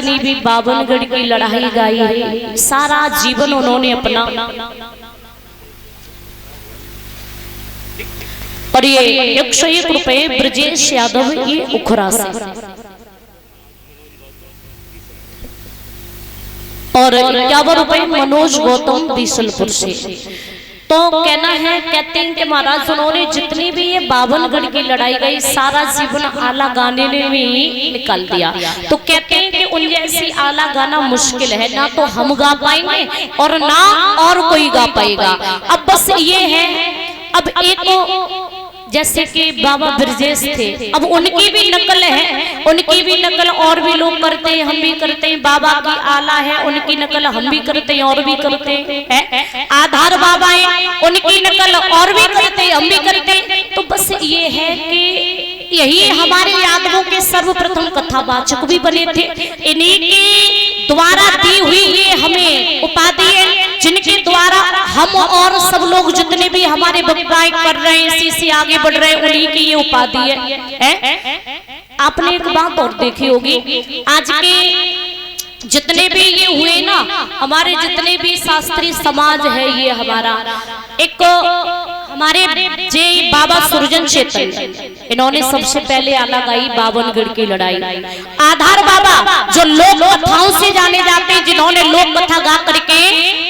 जितनी भी बावनगढ़ की लड़ाई गाई है, सारा जीवन उन्होंने अपना, और ये 101 रुपए ब्रजेश यादव ये उखरा से, और 51 रुपए मनोज गौतम बीसलपुर से। तो कहना है, कहते हैं कि महाराज उन्होंने जितनी भी ये बावनगढ़ की लड़ाई गई सारा जीवन आला गाने में ही निकाल दिया। तो कहते हैं कि उन जैसी आला गाना मुश्किल है, ना तो हम गा पाएंगे और ना और कोई गा पाएगा। अब बस ये है, अब एक जैसे कि बाबा ब्रजेश थे, अब उनकी भी नकल है, उनकी भी नकल और भी लोग करते हैं, हम भी करते हैं। बाबा की आला है, उनकी नकल हम भी करते हैं और भी करते हैं। आधार बाबा है, उनकी नकल और भी करते हैं, हम भी करते हैं। तो बस ये है कि यही हमारे यादवों के सर्वप्रथम कथावाचक भी बने थे। इन्हीं के द्वारा दी हुई ये हमें उपाधि है, जिनके द्वारा हम और सब लोग जितने भी हमारे वक्ताएं कर रहे हैं, इसी से आगे बढ़ रहे हैं, उन्हीं की ये उपाधि है। आपने एक बात और देखी होगी, आज के जितने भी ये हुए ना, हमारे जितने भी शास्त्रीय समाज है, ये हमारा एक हमारे जे बाबा सुरजन चेतन, इन्होंने सबसे पहले आला गाई बावनगढ़ की लड़ाई। आधार बाबा जो लोक कथाओं से जाने जाते हैं, जिन्होंने लोक कथा गा करके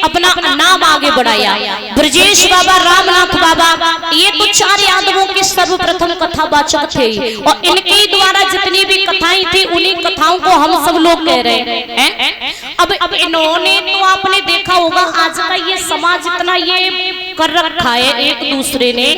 अपना नाम आगे बढ़ाया। ब्रजेश बाबा, रामनाथ बाबा, ये तो 4 यादवों के सर्वप्रथम कथावाचक थे, और इनके द्वारा जितनी भी कथाएं थी, उन्हीं कथाओं को हम सब लोग कह रहे हैं। अब इन्होंने तो आपने देखा होगा, आज का ये समाज इतना ये कर रखा है एक दूसरे ने।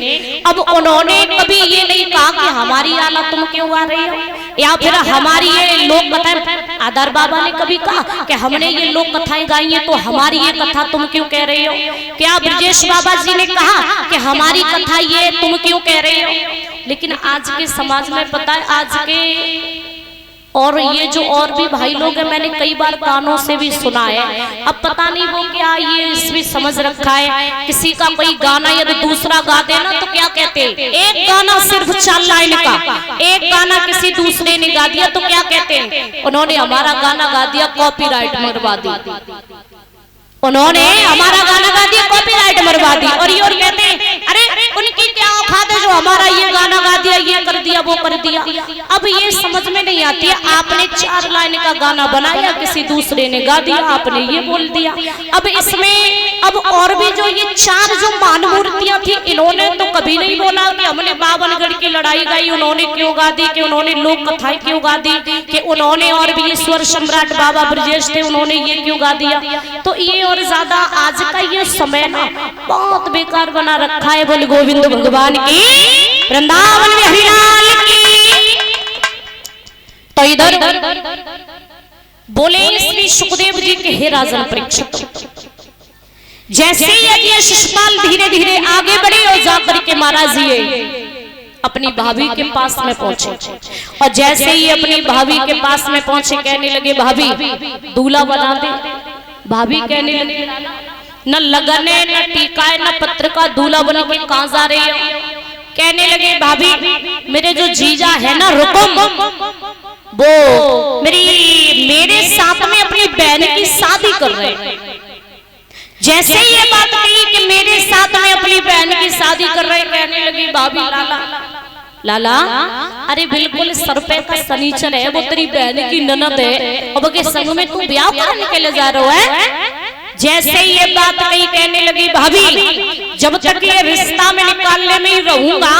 अब उन्होंने कभी ये नहीं कहा कि हमारी आला तुम क्यों गा रही हो, या फिर हमारी ये लोक कथा। आधार बाबा ने कभी कहा कि हमने ये लोक कथाएं गाई हैं, तो हमारी ये कथा तुम क्यों कह रही हो? क्या ब्रजेश बाबा जी ने कहा कि हमारी कथा ये तुम क्यों कह रही हो? लेकिन आज के समाज में पता है, आज के और ये जो और भी भाई लोग हैं, मैंने कई बार कानों से भी सुना है। अब पता नहीं वो क्या ये इसमें समझ रखा है, किसी का कोई गाना यदि दूसरा गा देना तो क्या कहते हैं, एक गाना सिर्फ 4 लाइन का, एक गाना किसी दूसरे ने गा दिया तो क्या कहते हैं, उन्होंने हमारा गाना गा दिया, कॉपीराइट मरवा दी, उन्होंने हमारा गाना गा दिया, कॉपीराइट मरवा दी। और ये और कहते हैं, अरे उनकी क्या औकात है जो हमारा ये गाना गा दिया, ये कर दिया, वो कर दिया। अब ये समझ में नहीं आती है, आपने 4 लाइन का गाना बनाया, किसी दूसरे ने गा दिया, आपने ये बोल दिया। अब इसमें अब और भी जो ये 4 जो मान मूर्तियां थी, इन्होंने तो कभी नहीं बोला कि हमने बावनगढ़ की लड़ाई गाई, उन्होंने क्यों गा दी, कि उन्होंने लोक कथाएं क्यों गा दी, कि उन्होंने और भी ईश्वर सम्राट बाबा ब्रजेश थे, उन्होंने ये क्यों गा दिया। तो ये और ज्यादा आज का ये समय ना बहुत बेकार बना रखा है। बोल गोविंद भगवान की, वृंदावन में हरिलाल की। तो इधर बोले श्री सुखदेव जी के, हे राजन परीक्षित, जैसे ये शिशुपाल धीरे धीरे आगे बढ़े और जाकर के महाराज ये अपनी भाभी के पास में पहुंचे, और जैसे ही अपनी भाभी के पास में पहुंचे, कहने लगे, भाभी दूल्हा बना दे। भाभी कहने लगी, न लगन है, न टीका है, न पत्र का, दूल्हा बन के कहां जा रही हो? कहने लगे, भाभी मेरे जो जीजा है ना रुकुम, वो मेरे साथ में अपनी बहन की शादी कर रहे हैं। जैसे ही ये बात कही कि मेरे साथ में अपनी बहन की शादी कर रहे, कहने लगी, भाभी लाला अरे बिल्कुल सर पे का सनीचर है, वो तेरी बहन की ननद है, अब के संग में तू ब्याह करने के लिए जा रहा है। जैसे ये बात कही, कहने लगी, भाभी जब तक ये रिश्ता में निकालने में ही रहूंगा,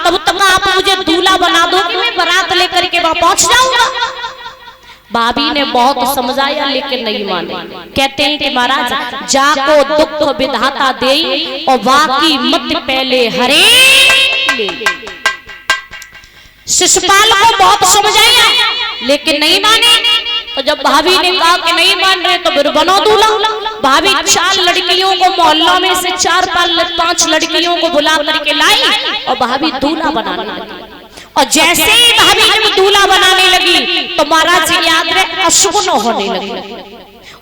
तब तक आप मुझे दूल्हा बना दो कि मैं बारात लेकर के वहां पहुंच जाऊंगा। भाभी ने बहुत समझाया लेकिन नहीं माने। कहते हैं कि महाराज जाको दुख विधाता दे, और बाकी मत पहले हरे ले। शिशुपाल को बहुत समझाया लेकिन नहीं माने। तो जब भाभी ने कहा कि नहीं मान रहे तो फिर बनो दूल्हा। भाभी 4 लड़कियों को मोहल्ला में से 4-5 लड़कियों को बुला करके लाई और भाभी दूल्हा बनाने लगी। और जैसे ही भाभी जब दूल्हा बनाने लगी तो महाराज याद रहे अशुभ होने लगे।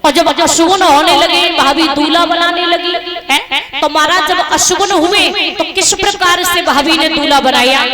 और जब अशुभ होने लगे भाभी दूल्हा बनाने लगी है। तो महाराज जब अशुभ हुए तो किस प्रकार से भाभी ने दूल्हा बनाया।